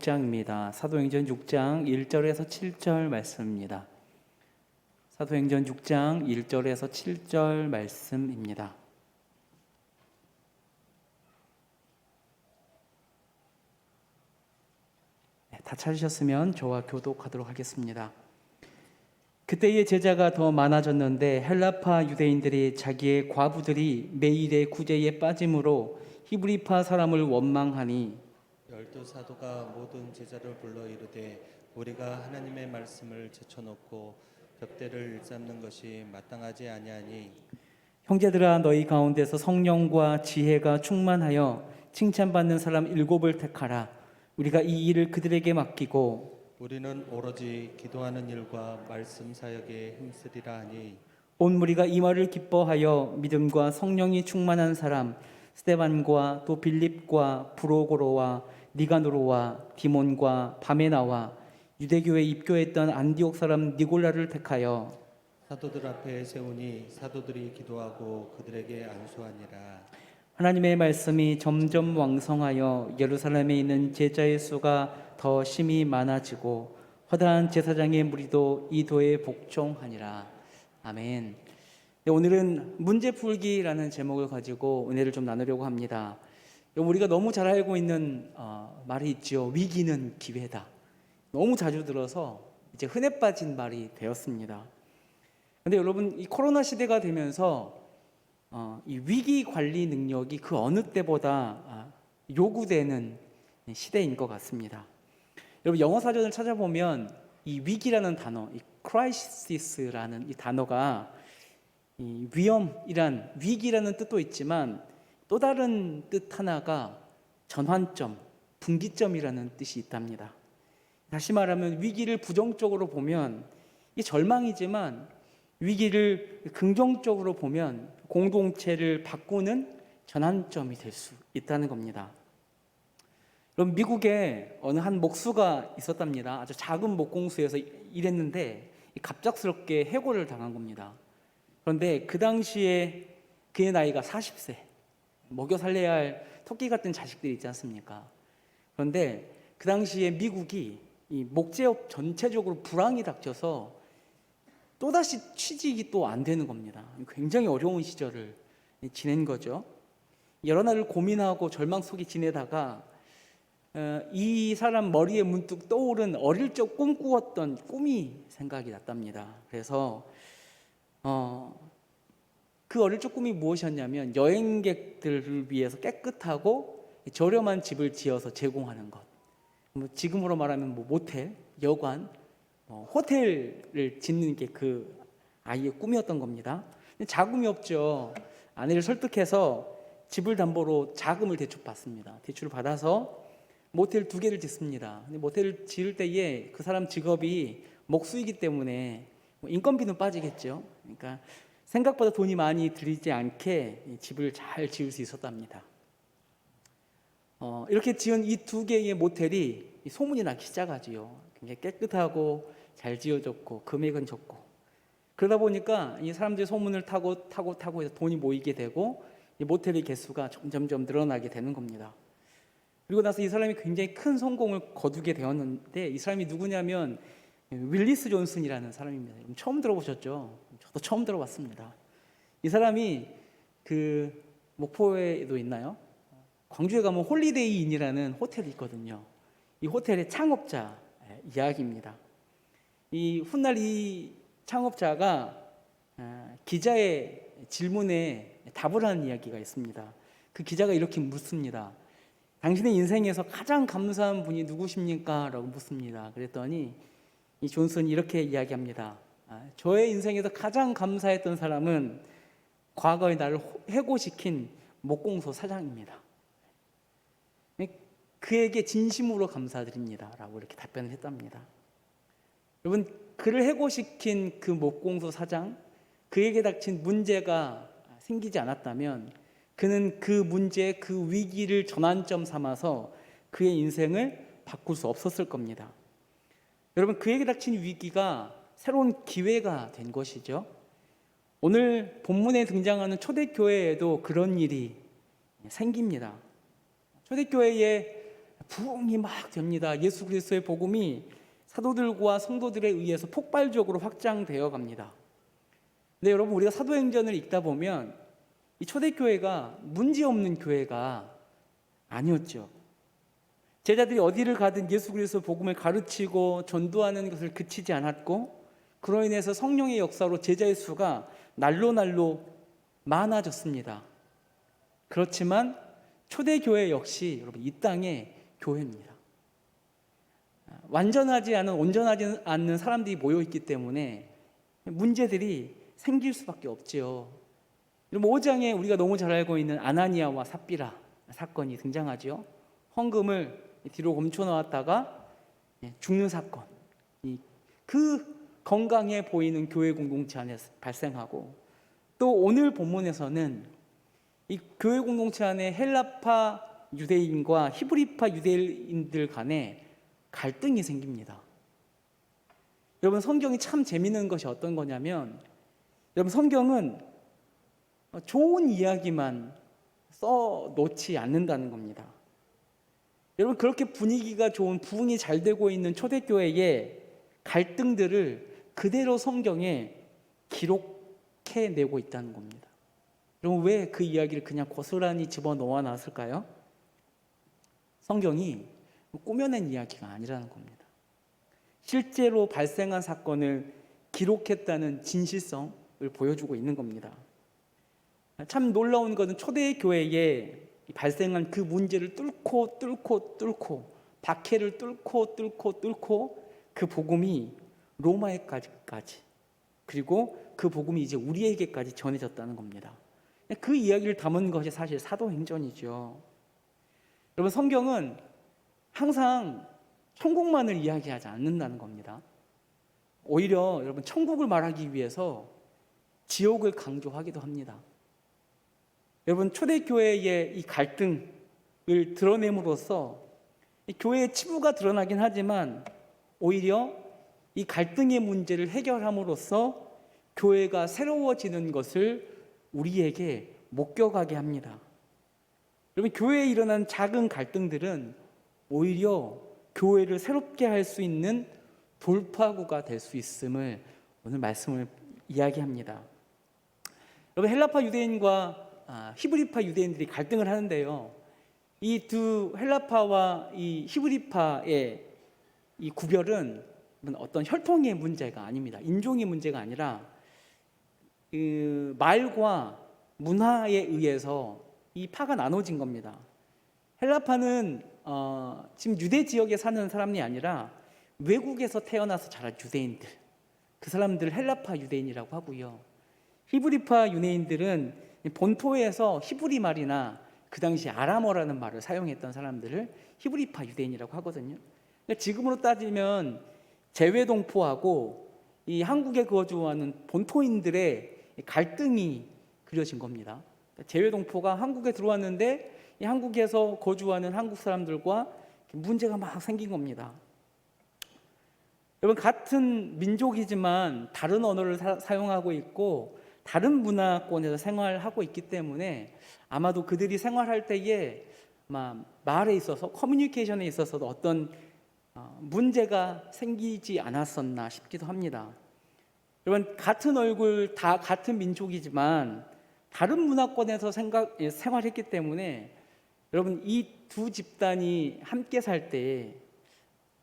6장입니다. 사도행전 6장 1절에서 7절 말씀입니다. 사도행전 6장 1절에서 7절 말씀입니다. 다 찾으셨으면 저와 교독하도록 하겠습니다. 그때의 제자가 더 많아졌는데 헬라파 유대인들이 자기의 과부들이 매일의 구제에 빠짐으로 히브리파 사람을 원망하니 12사도가 모든 제자를 불러 이르되 우리가 하나님의 말씀을 제쳐놓고 벽대를 일삼는 것이 마땅하지 아니하니 형제들아 너희 가운데서 성령과 지혜가 충만하여 칭찬받는 사람 7을 택하라. 우리가 이 일을 그들에게 맡기고 우리는 오로지 기도하는 일과 말씀 사역에 힘쓰리라 하니 온 무리가 이 말을 기뻐하여 믿음과 성령이 충만한 사람 스데반과 또 빌립과 브로고로와 니가노로와 디몬과 바메나와 유대교에 입교했던 안디옥 사람 니골라를 택하여 사도들 앞에 세우니 사도들이 기도하고 그들에게 안수하니라. 하나님의 말씀이 점점 왕성하여 예루살렘에 있는 제자의 수가 더 심히 많아지고 허다한 제사장의 무리도 이 도에 복종하니라. 아멘. 네, 오늘은 문제풀기라는 제목을 가지고 은혜를 좀 나누려고 합니다. 우리가 너무 잘 알고 있는 말이 있죠. 위기는 기회다. 너무 자주 들어서 이제 흔해 빠진 말이 되었습니다. 그런데 여러분, 이 코로나 시대가 되면서 이 위기 관리 능력이 그 어느 때보다 요구되는 시대인 것 같습니다. 여러분, 영어 사전을 찾아보면 이 위기라는 단어, 이 crisis라는 이 단어가 이 위기라는 뜻도 있지만 또 다른 뜻 하나가 전환점, 분기점이라는 뜻이 있답니다. 다시 말하면 위기를 부정적으로 보면 이게 절망이지만 위기를 긍정적으로 보면 공동체를 바꾸는 전환점이 될 수 있다는 겁니다. 그럼 미국에 어느 한 목수가 있었답니다. 아주 작은 목공소에서 일했는데 갑작스럽게 해고를 당한 겁니다. 그런데 그 당시에 그의 나이가 40세, 먹여 살려야 할 토끼 같은 자식들이 있지 않습니까? 그런데 그 당시에 미국이 이 목재업 전체적으로 불황이 닥쳐서 또다시 취직이 또 안 되는 겁니다. 굉장히 어려운 시절을 지낸 거죠. 여러 날을 고민하고 절망 속에 지내다가 이 사람 머리에 문득 떠오른 어릴 적 꿈꾸었던 꿈이 생각이 났답니다. 그래서 그 어릴 적 꿈이 무엇이었냐면 여행객들을 위해서 깨끗하고 저렴한 집을 지어서 제공하는 것. 지금으로 말하면 모텔, 여관, 호텔을 짓는 게 그 아이의 꿈이었던 겁니다. 자금이 없죠. 아내를 설득해서 집을 담보로 자금을 대출받습니다. 대출을 받아서 모텔 2개를 짓습니다. 근데 모텔을 지을 때에 그 사람 직업이 목수이기 때문에 인건비는 빠지겠죠. 그러니까 생각보다 돈이 많이 들이지 않게 집을 잘 지을 수 있었답니다. 이렇게 지은 이 2개의 모텔이 소문이 나기 시작하지요. 굉장히 깨끗하고 잘 지어졌고 금액은 적고 그러다 보니까 이 사람들이 소문을 타고 해서 돈이 모이게 되고 이 모텔의 개수가 점점 늘어나게 되는 겁니다. 그리고 나서 이 사람이 굉장히 큰 성공을 거두게 되었는데 이 사람이 누구냐면 윌리스 존슨이라는 사람입니다. 처음 들어보셨죠? 저도 처음 들어봤습니다. 이 사람이 그 목포에도 있나요? 광주에 가면 홀리데이 인이라는 호텔이 있거든요. 이 호텔의 창업자 이야기입니다. 이 훗날 이 창업자가 기자의 질문에 답을 하는 이야기가 있습니다. 그 기자가 이렇게 묻습니다. 당신의 인생에서 가장 감사한 분이 누구십니까? 라고 묻습니다. 그랬더니 이 존슨이 이렇게 이야기합니다. 저의 인생에서 가장 감사했던 사람은 과거에 나를 해고시킨 목공소 사장입니다. 그에게 진심으로 감사드립니다. 라고 이렇게 답변을 했답니다. 여러분, 그를 해고시킨 그 목공소 사장, 그에게 닥친 문제가 생기지 않았다면 그는 그 문제, 그 위기를 전환점 삼아서 그의 인생을 바꿀 수 없었을 겁니다. 여러분, 그에게 닥친 위기가 새로운 기회가 된 것이죠. 오늘 본문에 등장하는 초대교회에도 그런 일이 생깁니다. 초대교회에 부흥이 막 됩니다. 예수 그리스도의 복음이 사도들과 성도들에 의해서 폭발적으로 확장되어 갑니다. 근데 여러분, 우리가 사도행전을 읽다 보면 이 초대교회가 문제없는 교회가 아니었죠. 제자들이 어디를 가든 예수 그리스도 복음을 가르치고 전도하는 것을 그치지 않았고, 그로 인해서 성령의 역사로 제자의 수가 날로 많아졌습니다. 그렇지만 초대교회 역시 여러분 이 땅의 교회입니다. 완전하지 않은, 온전하지 않는 사람들이 모여있기 때문에 문제들이 생길 수밖에 없지요. 5장에 우리가 너무 잘 알고 있는 아나니아와 삽비라 사건이 등장하죠. 헌금을 뒤로 감춰 놓았다가 죽는 사건, 그 건강해 보이는 교회 공동체 안에서 발생하고, 또 오늘 본문에서는 이 교회 공동체 안에 헬라파 유대인과 히브리파 유대인들 간에 갈등이 생깁니다. 여러분, 성경이 참 재미있는 것이 어떤 거냐면, 여러분, 성경은 좋은 이야기만 써놓지 않는다는 겁니다. 여러분, 그렇게 분위기가 좋은, 부흥이 잘 되고 있는 초대교회의 갈등들을 그대로 성경에 기록해내고 있다는 겁니다. 여러분, 왜 그 이야기를 그냥 고스란히 집어넣어 놨을까요? 성경이 꾸며낸 이야기가 아니라는 겁니다. 실제로 발생한 사건을 기록했다는 진실성을 보여주고 있는 겁니다. 참 놀라운 것은 초대교회에 발생한 그 문제를 뚫고 박해를 뚫고 그 복음이 로마에까지, 그리고 그 복음이 이제 우리에게까지 전해졌다는 겁니다. 그 이야기를 담은 것이 사실 사도행전이죠. 여러분, 성경은 항상 천국만을 이야기하지 않는다는 겁니다. 오히려 여러분, 천국을 말하기 위해서 지옥을 강조하기도 합니다. 여러분, 초대교회의 이 갈등을 드러냄으로써 교회의 치부가 드러나긴 하지만, 오히려 이 갈등의 문제를 해결함으로써 교회가 새로워지는 것을 우리에게 목격하게 합니다. 여러분, 교회에 일어난 작은 갈등들은 오히려 교회를 새롭게 할 수 있는 돌파구가 될 수 있음을 오늘 말씀을 이야기합니다. 여러분, 헬라파 유대인과 히브리파 유대인들이 갈등을 하는데요, 이 두 헬라파와 이 히브리파의 이 구별은 어떤 혈통의 문제가 아닙니다. 인종의 문제가 아니라 그 말과 문화에 의해서 이 파가 나눠진 겁니다. 헬라파는 지금 유대 지역에 사는 사람이 아니라 외국에서 태어나서 자란 유대인들, 그 사람들을 헬라파 유대인이라고 하고요. 히브리파 유대인들은 본토에서 히브리 말이나 그 당시 아람어라는 말을 사용했던 사람들을 히브리파 유대인이라고 하거든요. 그러니까 지금으로 따지면 재외동포하고 이 한국에 거주하는 본토인들의 갈등이 그려진 겁니다. 재외동포가 한국에 들어왔는데 이 한국에서 거주하는 한국 사람들과 문제가 막 생긴 겁니다. 여러분, 같은 민족이지만 다른 언어를 사용하고 있고 다른 문화권에서 생활하고 있기 때문에 아마도 그들이 생활할 때에 말에 있어서, 커뮤니케이션에 있어서도 어떤 문제가 생기지 않았었나 싶기도 합니다. 여러분, 같은 얼굴, 다 같은 민족이지만 다른 문화권에서 생활했기 때문에 여러분, 이 두 집단이 함께 살 때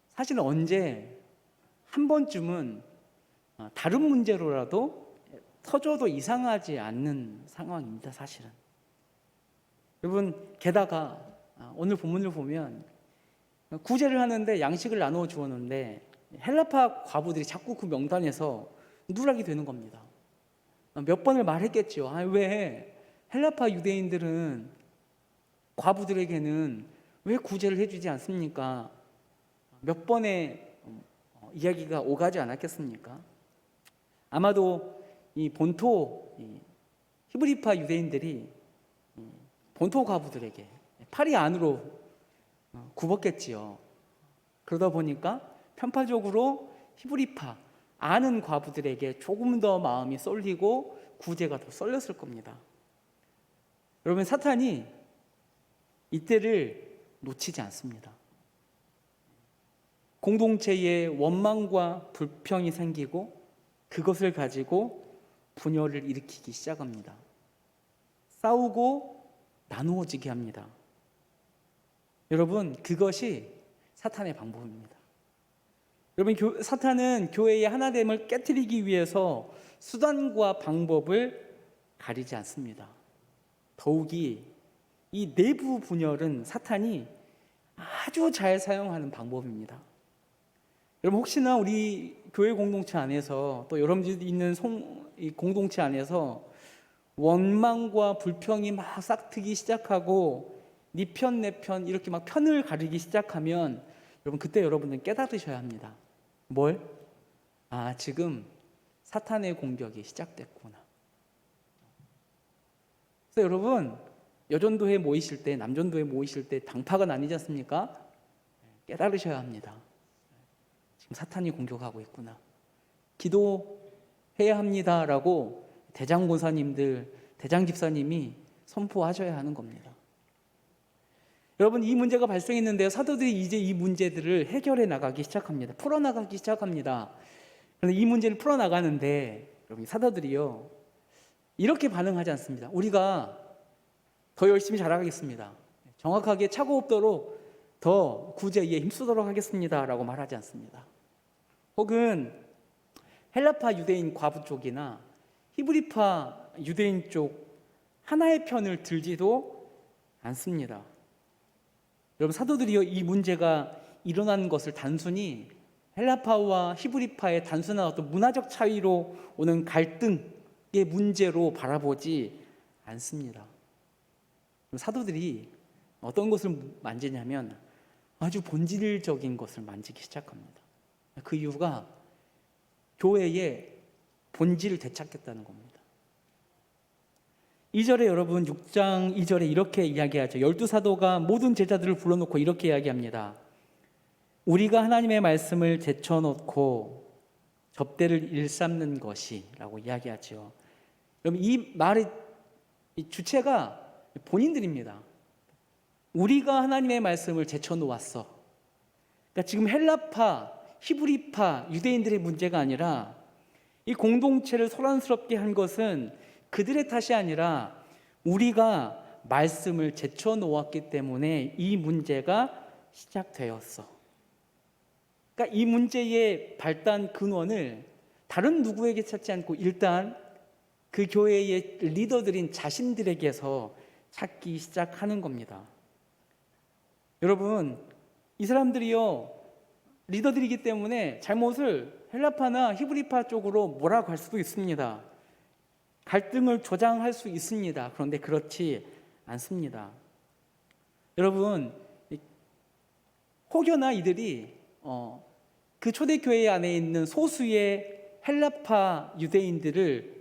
사실은 언제 한 번쯤은 다른 문제로라도 터져도 이상하지 않는 상황입니다, 사실은. 여러분, 게다가 오늘 본문을 보면 구제를 하는데 양식을 나누어 주었는데 헬라파 과부들이 자꾸 그 명단에서 누락이 되는 겁니다. 몇 번을 말했겠죠. 왜 헬라파 유대인들은 과부들에게는 왜 구제를 해주지 않습니까? 몇 번의 이야기가 오가지 않았겠습니까? 아마도 이 본토 히브리파 유대인들이 본토 과부들에게 팔이 안으로 굽었겠지요. 그러다 보니까 편파적으로 히브리파 아는 과부들에게 조금 더 마음이 쏠리고 구제가 더 쏠렸을 겁니다. 여러분, 사탄이 이때를 놓치지 않습니다. 공동체에 원망과 불평이 생기고 그것을 가지고 분열을 일으키기 시작합니다. 싸우고 나누어지게 합니다. 여러분, 그것이 사탄의 방법입니다. 여러분, 사탄은 교회의 하나됨을 깨트리기 위해서 수단과 방법을 가리지 않습니다. 더욱이 이 내부 분열은 사탄이 아주 잘 사용하는 방법입니다. 여러분, 혹시나 우리 교회 공동체 안에서 또 여러분들이 있는 이 공동체 안에서 원망과 불평이 막 싹트기 시작하고 네 편 내 편 이렇게 막 편을 가리기 시작하면 여러분, 그때 여러분은 깨달으셔야 합니다. 뭘? 지금 사탄의 공격이 시작됐구나. 그래서 여러분, 여전도회 모이실 때, 남전도회 모이실 때 당파가 나뉘지 않습니까? 깨달으셔야 합니다. 지금 사탄이 공격하고 있구나. 기도해야 합니다라고 대장 권사님들, 대장 집사님이 선포하셔야 하는 겁니다. 여러분, 이 문제가 발생했는데요, 사도들이 이제 이 문제들을 해결해 나가기 시작합니다. 풀어나가기 시작합니다. 그런데 이 문제를 풀어나가는데 여러분, 사도들이요 이렇게 반응하지 않습니다. 우리가 더 열심히 잘하겠습니다. 정확하게 착오 없도록 더 구제에 힘쓰도록 하겠습니다 라고 말하지 않습니다. 혹은 헬라파 유대인 과부 쪽이나 히브리파 유대인 쪽 하나의 편을 들지도 않습니다. 여러분, 사도들이요 이 문제가 일어난 것을 단순히 헬라파와 히브리파의 단순한 어떤 문화적 차이로 오는 갈등의 문제로 바라보지 않습니다. 사도들이 어떤 것을 만지냐면 아주 본질적인 것을 만지기 시작합니다. 그 이유가 교회의 본질을 되찾겠다는 겁니다. 2절에 여러분 6장 2절에 이렇게 이야기하죠. 12사도가 모든 제자들을 불러놓고 이렇게 이야기합니다. 우리가 하나님의 말씀을 제쳐놓고 접대를 일삼는 것이 라고 이야기하죠. 여러분, 이 말의 이 주체가 본인들입니다. 우리가 하나님의 말씀을 제쳐놓았어. 그러니까 지금 헬라파, 히브리파, 유대인들의 문제가 아니라 이 공동체를 소란스럽게 한 것은 그들의 탓이 아니라 우리가 말씀을 제쳐놓았기 때문에 이 문제가 시작되었어. 그러니까 이 문제의 발단 근원을 다른 누구에게 찾지 않고 일단 그 교회의 리더들인 자신들에게서 찾기 시작하는 겁니다. 여러분, 이 사람들이요 리더들이기 때문에 잘못을 헬라파나 히브리파 쪽으로 몰아갈 수도 있습니다. 갈등을 조장할 수 있습니다. 그런데 그렇지 않습니다. 여러분, 혹여나 이들이 그 초대교회 안에 있는 소수의 헬라파 유대인들을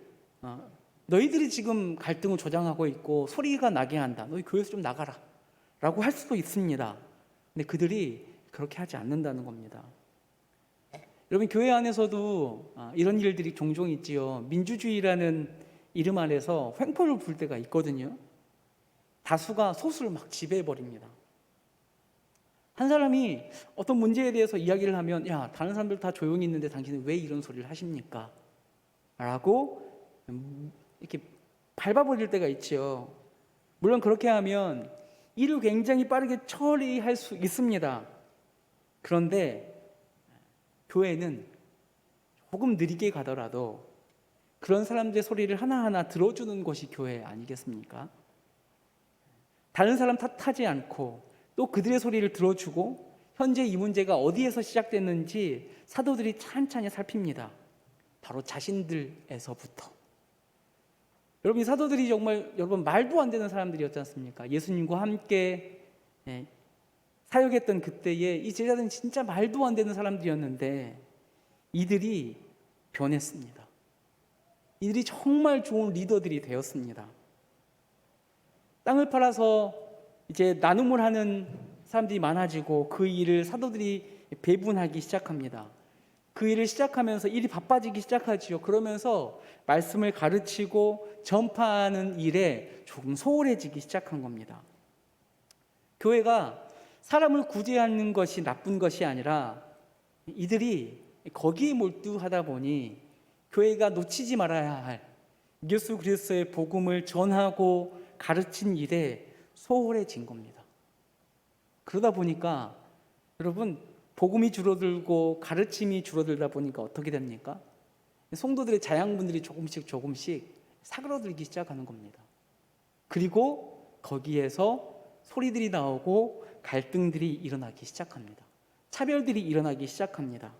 너희들이 지금 갈등을 조장하고 있고 소리가 나게 한다. 너희 교회에서 좀 나가라 라고 할 수도 있습니다. 근데 그들이 그렇게 하지 않는다는 겁니다. 여러분, 교회 안에서도 이런 일들이 종종 있지요. 민주주의라는 이름 안에서 횡포를 불 때가 있거든요. 다수가 소수를 막 지배해버립니다. 한 사람이 어떤 문제에 대해서 이야기를 하면 야, 다른 사람들 다 조용히 있는데 당신은 왜 이런 소리를 하십니까? 라고 이렇게 밟아버릴 때가 있지요. 물론 그렇게 하면 일을 굉장히 빠르게 처리할 수 있습니다. 그런데 교회는 조금 느리게 가더라도 그런 사람들의 소리를 하나하나 들어주는 것이 교회 아니겠습니까? 다른 사람 탓하지 않고 또 그들의 소리를 들어주고 현재 이 문제가 어디에서 시작됐는지 사도들이 찬찬히 살핍니다. 바로 자신들에서부터. 여러분, 이 사도들이 정말 여러분 말도 안 되는 사람들이었지 않습니까? 예수님과 함께 사역했던 그때에 이 제자들은 진짜 말도 안 되는 사람들이었는데 이들이 변했습니다. 이들이 정말 좋은 리더들이 되었습니다. 땅을 팔아서 이제 나눔을 하는 사람들이 많아지고 그 일을 사도들이 배분하기 시작합니다. 그 일을 시작하면서 일이 바빠지기 시작하지요. 그러면서 말씀을 가르치고 전파하는 일에 조금 소홀해지기 시작한 겁니다. 교회가 사람을 구제하는 것이 나쁜 것이 아니라 이들이 거기에 몰두하다 보니 교회가 놓치지 말아야 할 예수 그리스도의 복음을 전하고 가르친 일에 소홀해진 겁니다. 그러다 보니까 여러분, 복음이 줄어들고 가르침이 줄어들다 보니까 어떻게 됩니까? 성도들의 자양분들이 조금씩 사그러들기 시작하는 겁니다. 그리고 거기에서 소리들이 나오고 갈등들이 일어나기 시작합니다. 차별들이 일어나기 시작합니다.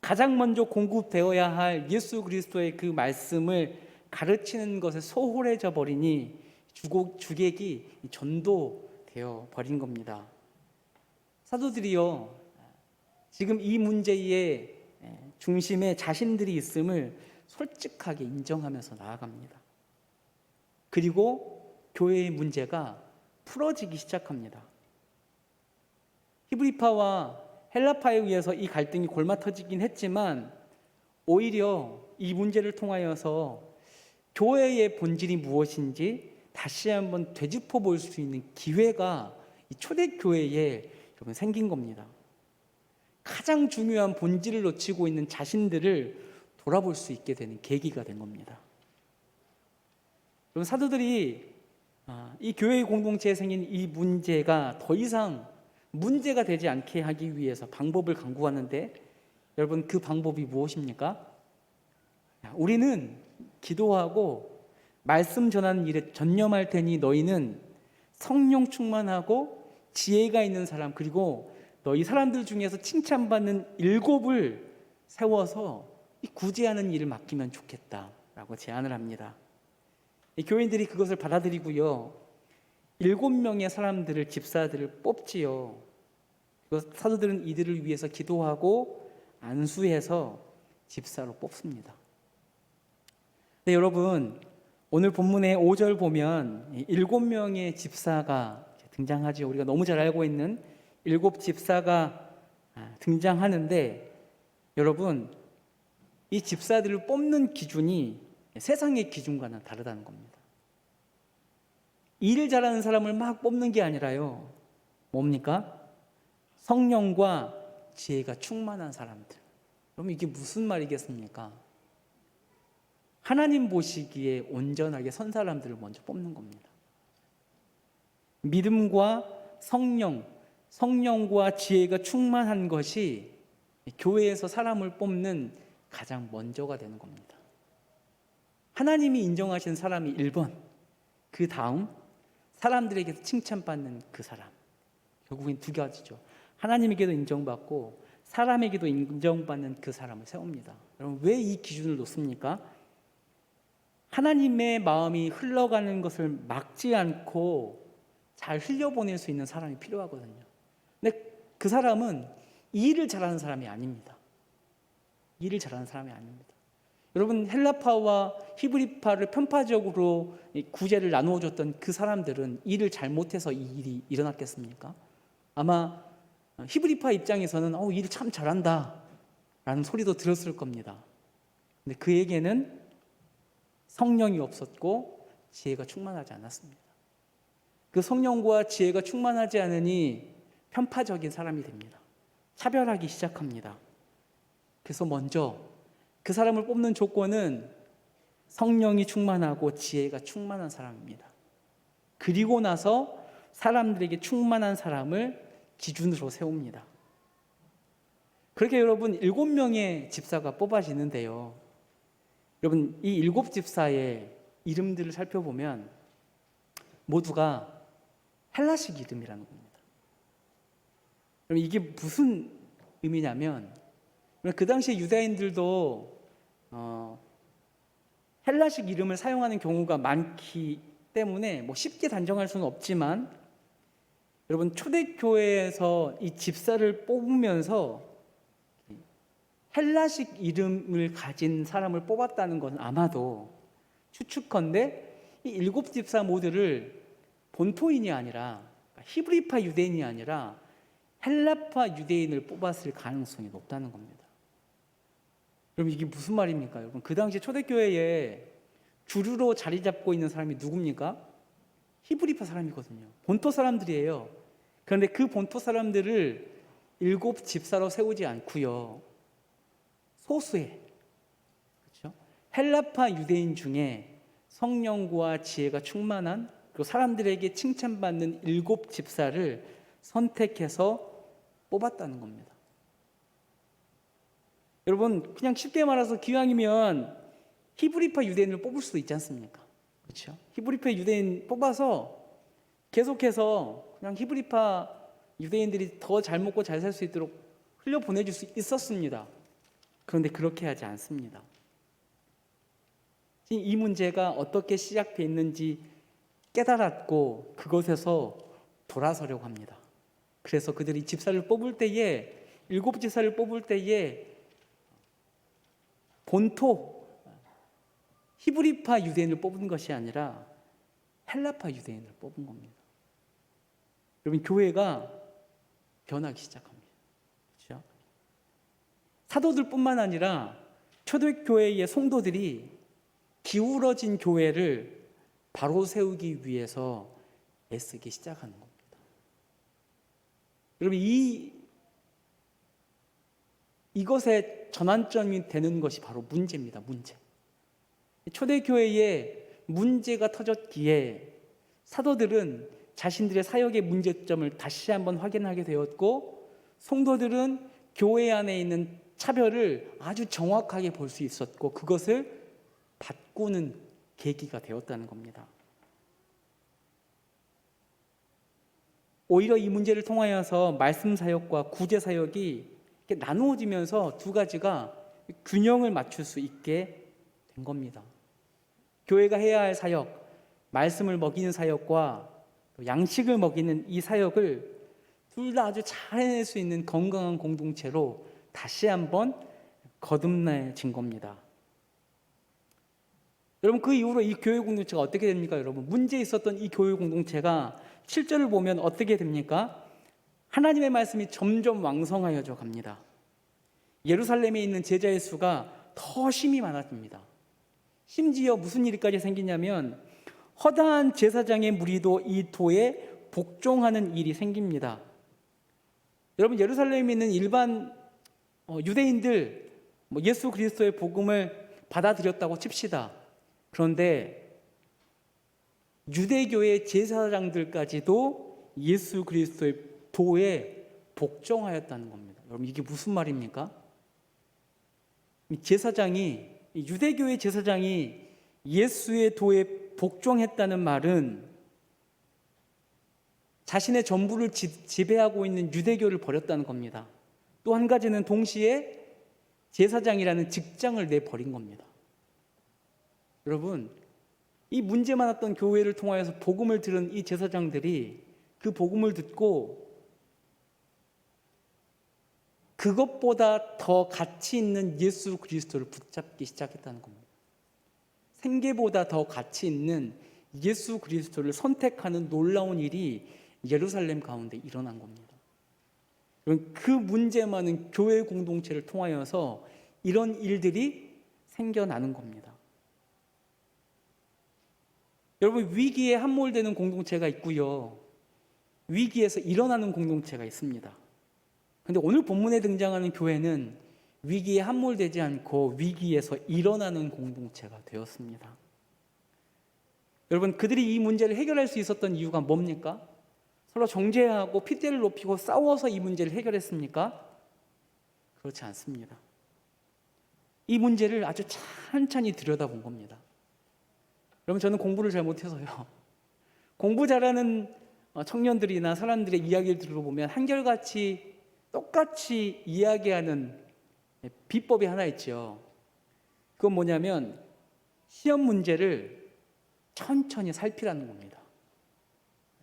가장 먼저 공급되어야 할 예수 그리스도의 그 말씀을 가르치는 것에 소홀해져 버리니 주객이 전도되어 버린 겁니다. 사도들이요, 지금 이 문제의 중심에 자신들이 있음을 솔직하게 인정하면서 나아갑니다. 그리고 교회의 문제가 풀어지기 시작합니다. 히브리파와 헬라파에 의해서 이 갈등이 골마터지긴 했지만 오히려 이 문제를 통하여서 교회의 본질이 무엇인지 다시 한번 되짚어 볼 수 있는 기회가 이 초대교회에 생긴 겁니다. 가장 중요한 본질을 놓치고 있는 자신들을 돌아볼 수 있게 되는 계기가 된 겁니다. 그럼 사도들이 이 교회 공동체에 생긴 이 문제가 더 이상 문제가 되지 않게 하기 위해서 방법을 강구하는데, 여러분, 그 방법이 무엇입니까? 우리는 기도하고 말씀 전하는 일에 전념할 테니 너희는 성령 충만하고 지혜가 있는 사람, 그리고 너희 사람들 중에서 칭찬받는 7을 세워서 이 구제하는 일을 맡기면 좋겠다라고 제안을 합니다. 교인들이 그것을 받아들이고요, 7명의 사람들을, 집사들을 뽑지요. 사도들은 이들을 위해서 기도하고 안수해서 집사로 뽑습니다. 네, 여러분, 오늘 본문의 5절 보면 7명의 집사가 등장하죠. 우리가 너무 잘 알고 있는 7 집사가 등장하는데, 여러분, 이 집사들을 뽑는 기준이 세상의 기준과는 다르다는 겁니다. 일을 잘하는 사람을 막 뽑는 게 아니라요, 뭡니까? 성령과 지혜가 충만한 사람들. 그럼 이게 무슨 말이겠습니까? 하나님 보시기에 온전하게 선 사람들을 먼저 뽑는 겁니다. 믿음과 성령과 지혜가 충만한 것이 교회에서 사람을 뽑는 가장 먼저가 되는 겁니다. 하나님이 인정하신 사람이 1번, 그 다음 사람들에게서 칭찬받는 그 사람. 결국엔 두 가지죠. 하나님에게도 인정받고 사람에게도 인정받는 그 사람을 세웁니다. 여러분, 왜 이 기준을 놓습니까? 하나님의 마음이 흘러가는 것을 막지 않고 잘 흘려보낼 수 있는 사람이 필요하거든요. 근데 그 사람은 일을 잘하는 사람이 아닙니다. 일을 잘하는 사람이 아닙니다. 여러분, 헬라파와 히브리파를 편파적으로 구제를 나누어 줬던 그 사람들은 일을 잘못해서 이 일이 일어났겠습니까? 아마 히브리파 입장에서는 일을 참 잘한다 라는 소리도 들었을 겁니다. 근데 그에게는 성령이 없었고 지혜가 충만하지 않았습니다. 그 성령과 지혜가 충만하지 않으니 편파적인 사람이 됩니다. 차별하기 시작합니다. 그래서 먼저 그 사람을 뽑는 조건은 성령이 충만하고 지혜가 충만한 사람입니다. 그리고 나서 사람들에게 충만한 사람을 기준으로 세웁니다. 그렇게 여러분 7명의 집사가 뽑아지는데요, 여러분, 이 7 집사의 이름들을 살펴보면 모두가 헬라식 이름이라는 겁니다. 그럼 이게 무슨 의미냐면, 그 당시에 유다인들도 헬라식 이름을 사용하는 경우가 많기 때문에 쉽게 단정할 수는 없지만, 여러분, 초대교회에서 이 집사를 뽑으면서 헬라식 이름을 가진 사람을 뽑았다는 것은 아마도 추측컨대 이 7 집사 모두를 본토인이 아니라, 히브리파 유대인이 아니라 헬라파 유대인을 뽑았을 가능성이 높다는 겁니다. 여러분, 이게 무슨 말입니까? 여러분, 그 당시 초대교회에 주류로 자리 잡고 있는 사람이 누굽니까? 히브리파 사람이거든요. 본토 사람들이에요. 그런데 그 본토 사람들을 7 집사로 세우지 않고요. 소수의, 그렇죠? 헬라파 유대인 중에 성령과 지혜가 충만한, 그리고 사람들에게 칭찬받는 7 집사를 선택해서 뽑았다는 겁니다. 여러분, 그냥 쉽게 말해서 기왕이면 히브리파 유대인을 뽑을 수도 있지 않습니까? 그렇죠? 히브리파 유대인 뽑아서 계속해서 그냥 히브리파 유대인들이 더 잘 먹고 잘 살 수 있도록 흘려 보내줄 수 있었습니다. 그런데 그렇게 하지 않습니다. 이 문제가 어떻게 시작되어 있는지 깨달았고 그것에서 돌아서려고 합니다. 그래서 그들이 집사를 뽑을 때에, 7 집사를 뽑을 때에 본토 히브리파 유대인을 뽑은 것이 아니라 헬라파 유대인을 뽑은 겁니다. 여러분, 교회가 변하기 시작합니다. 그렇죠? 사도들뿐만 아니라 초대교회의 성도들이 기울어진 교회를 바로 세우기 위해서 애쓰기 시작하는 겁니다. 여러분, 이것의 전환점이 되는 것이 바로 문제입니다. 문제. 초대교회에 문제가 터졌기에 사도들은 자신들의 사역의 문제점을 다시 한번 확인하게 되었고, 성도들은 교회 안에 있는 차별을 아주 정확하게 볼 수 있었고, 그것을 바꾸는 계기가 되었다는 겁니다. 오히려 이 문제를 통하여서 말씀 사역과 구제 사역이 이렇게 나누어지면서 2가지가 균형을 맞출 수 있게 된 겁니다. 교회가 해야 할 사역, 말씀을 먹이는 사역과 양식을 먹이는 이 사역을 둘 다 아주 잘 해낼 수 있는 건강한 공동체로 다시 한번 거듭나진 겁니다. 여러분, 그 이후로 이 교회 공동체가 어떻게 됩니까? 여러분, 문제 있었던 이 교회 공동체가 7절을 보면 어떻게 됩니까? 하나님의 말씀이 점점 왕성하여져 갑니다. 예루살렘에 있는 제자의 수가 더 심히 많아집니다. 심지어 무슨 일까지 생기냐면 허다한 제사장의 무리도 이 도에 복종하는 일이 생깁니다. 여러분, 예루살렘에 있는 일반 유대인들 예수 그리스도의 복음을 받아들였다고 칩시다. 그런데 유대교의 제사장들까지도 예수 그리스도의 도에 복종하였다는 겁니다. 여러분, 이게 무슨 말입니까? 유대교의 제사장이 예수의 도에 복종했다는 말은 자신의 전부를 지배하고 있는 유대교를 버렸다는 겁니다. 또 한 가지는 동시에 제사장이라는 직장을 내버린 겁니다. 여러분, 이 문제 많았던 교회를 통하여서 복음을 들은 이 제사장들이 그 복음을 듣고 그것보다 더 가치 있는 예수 그리스도를 붙잡기 시작했다는 겁니다. 생계보다 더 가치 있는 예수 그리스도를 선택하는 놀라운 일이 예루살렘 가운데 일어난 겁니다. 그 문제 많은 교회 공동체를 통하여서 이런 일들이 생겨나는 겁니다. 여러분, 위기에 함몰되는 공동체가 있고요, 위기에서 일어나는 공동체가 있습니다. 그런데 오늘 본문에 등장하는 교회는 위기에 함몰되지 않고 위기에서 일어나는 공동체가 되었습니다. 여러분, 그들이 이 문제를 해결할 수 있었던 이유가 뭡니까? 서로 정죄하고 핏대를 높이고 싸워서 이 문제를 해결했습니까? 그렇지 않습니다. 이 문제를 아주 찬찬히 들여다본 겁니다. 여러분, 저는 공부를 잘 못해서요, 공부 잘하는 청년들이나 사람들의 이야기를 들어보면 한결같이 똑같이 이야기하는 비법이 하나 있죠. 그건 뭐냐면 시험 문제를 천천히 살피라는 겁니다.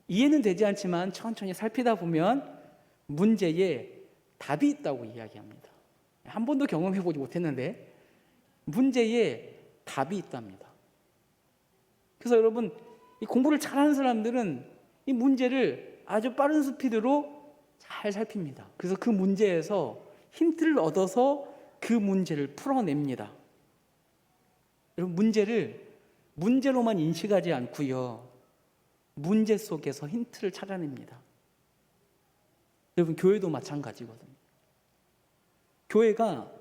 이해는 되지 않지만 천천히 살피다 보면 문제에 답이 있다고 이야기합니다. 한 번도 경험해보지 못했는데 문제에 답이 있답니다. 그래서 여러분, 이 공부를 잘하는 사람들은 이 문제를 아주 빠른 스피드로 잘 살핍니다. 그래서 그 문제에서 힌트를 얻어서 그 문제를 풀어냅니다. 여러분, 문제를 문제로만 인식하지 않고요, 문제 속에서 힌트를 찾아냅니다. 여러분, 교회도 마찬가지거든요. 교회가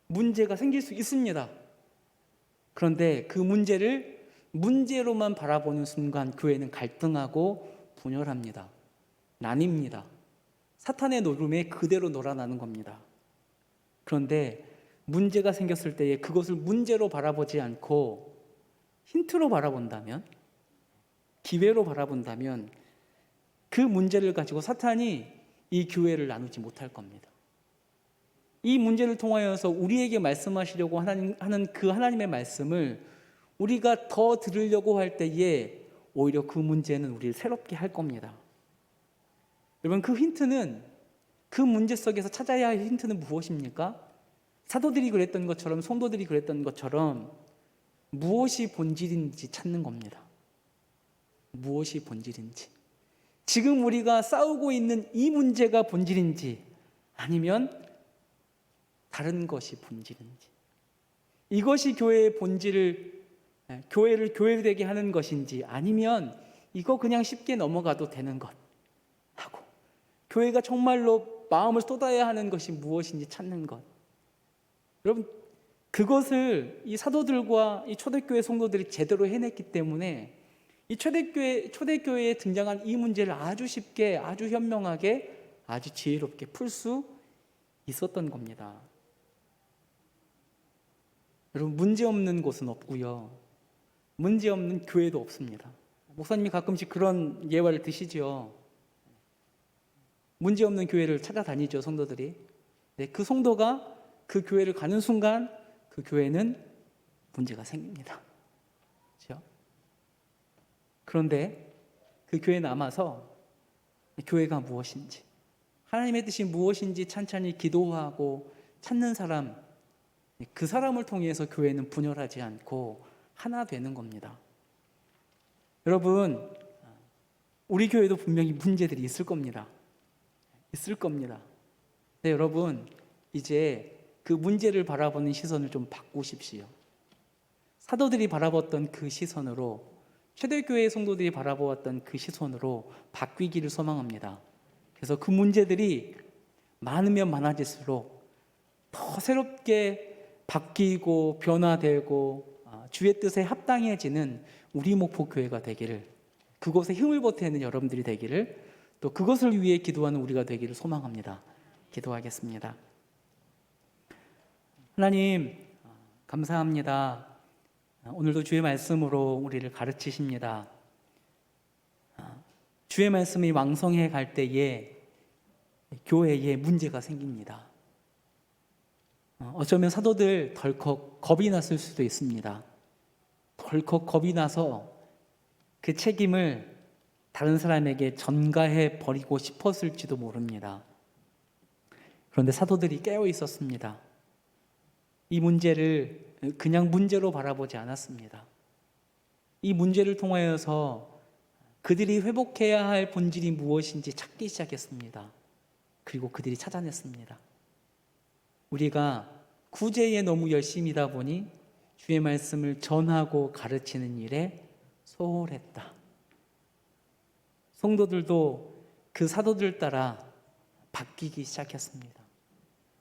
문제가 생길 수 있습니다. 그런데 그 문제를 문제로만 바라보는 순간 교회는 갈등하고 분열합니다. 나뉩니다. 사탄의 노름에 그대로 놀아나는 겁니다. 그런데 문제가 생겼을 때에 그것을 문제로 바라보지 않고 힌트로 바라본다면, 기회로 바라본다면 그 문제를 가지고 사탄이 이 교회를 나누지 못할 겁니다. 이 문제를 통하여서 우리에게 말씀하시려고 하는 그 하나님의 말씀을 우리가 더 들으려고 할 때에 오히려 그 문제는 우리를 새롭게 할 겁니다. 여러분, 그 힌트는, 그 문제 속에서 찾아야 할 힌트는 무엇입니까? 사도들이 그랬던 것처럼, 성도들이 그랬던 것처럼 무엇이 본질인지 찾는 겁니다. 무엇이 본질인지. 지금 우리가 싸우고 있는 이 문제가 본질인지, 아니면 다른 것이 본질인지, 이것이 교회의 본질을, 교회를 교회되게 하는 것인지, 아니면 이거 그냥 쉽게 넘어가도 되는 것 하고, 교회가 정말로 마음을 쏟아야 하는 것이 무엇인지 찾는 것. 여러분, 그것을 이 사도들과 이 초대교회 성도들이 제대로 해냈기 때문에 이 초대교회에 등장한 이 문제를 아주 쉽게, 아주 현명하게, 아주 지혜롭게 풀 수 있었던 겁니다. 여러분, 문제 없는 곳은 없고요, 문제 없는 교회도 없습니다. 목사님이 가끔씩 그런 예화를 드시죠. 문제 없는 교회를 찾아다니죠, 성도들이. 네, 그 성도가 그 교회를 가는 순간 그 교회는 문제가 생깁니다. 그렇죠? 그런데 그 교회에 남아서 교회가 무엇인지, 하나님의 뜻이 무엇인지 찬찬히 기도하고 찾는 사람, 그 사람을 통해서 교회는 분열하지 않고 하나 되는 겁니다. 여러분, 우리 교회도 분명히 문제들이 있을 겁니다. 있을 겁니다. 네, 여러분, 이제 그 문제를 바라보는 시선을 좀 바꾸십시오. 사도들이 바라봤던 그 시선으로, 초대교회 성도들이 바라보았던 그 시선으로 바뀌기를 소망합니다. 그래서 그 문제들이 많으면 많아질수록 더 새롭게 바뀌고 변화되고 주의 뜻에 합당해지는 우리 목포교회가 되기를, 그곳에 힘을 보태는 여러분들이 되기를, 또 그것을 위해 기도하는 우리가 되기를 소망합니다. 기도하겠습니다. 하나님, 감사합니다. 오늘도 주의 말씀으로 우리를 가르치십니다. 주의 말씀이 왕성해 갈 때에 교회에 문제가 생깁니다. 어쩌면 사도들 덜컥 겁이 났을 수도 있습니다. 덜컥 겁이 나서 그 책임을 다른 사람에게 전가해 버리고 싶었을지도 모릅니다. 그런데 사도들이 깨어 있었습니다. 이 문제를 그냥 문제로 바라보지 않았습니다. 이 문제를 통하여서 그들이 회복해야 할 본질이 무엇인지 찾기 시작했습니다. 그리고 그들이 찾아냈습니다. 우리가 구제에 너무 열심이다 보니 주의 말씀을 전하고 가르치는 일에 소홀했다. 성도들도 그 사도들 따라 바뀌기 시작했습니다.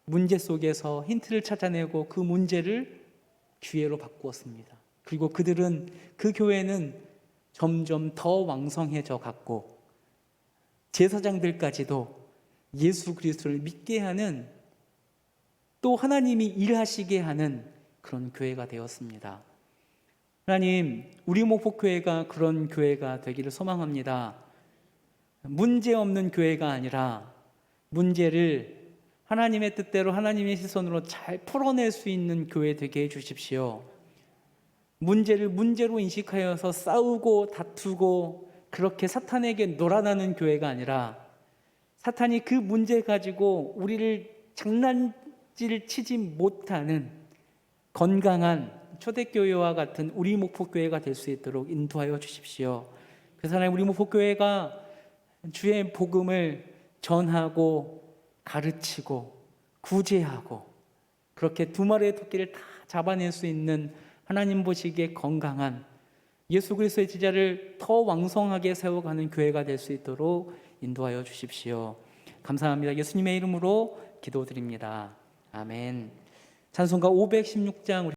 문제 속에서 힌트를 찾아내고 그 문제를 기회로 바꾸었습니다. 그리고 그들은, 그 교회는 점점 더 왕성해져 갔고, 제사장들까지도 예수 그리스도를 믿게 하는, 또 하나님이 일하시게 하는 그런 교회가 되었습니다. 하나님, 우리 목포교회가 그런 교회가 되기를 소망합니다. 문제 없는 교회가 아니라 문제를 하나님의 뜻대로, 하나님의 시선으로 잘 풀어낼 수 있는 교회 되게 해주십시오. 문제를 문제로 인식하여서 싸우고 다투고 그렇게 사탄에게 놀아나는 교회가 아니라, 사탄이 그 문제 가지고 우리를 장난질 치지 못하는 건강한 초대교회와 같은 우리 목포교회가 될 수 있도록 인도하여 주십시오. 그래서 하나님, 우리 목포교회가 주의 복음을 전하고 가르치고 구제하고 그렇게 두 마리의 토끼를 다 잡아낼 수 있는 하나님 보시기에 건강한 예수 그리스도의 제자를 더 왕성하게 세워가는 교회가 될 수 있도록 인도하여 주십시오. 감사합니다. 예수님의 이름으로 기도드립니다. 아멘. 찬송가 516장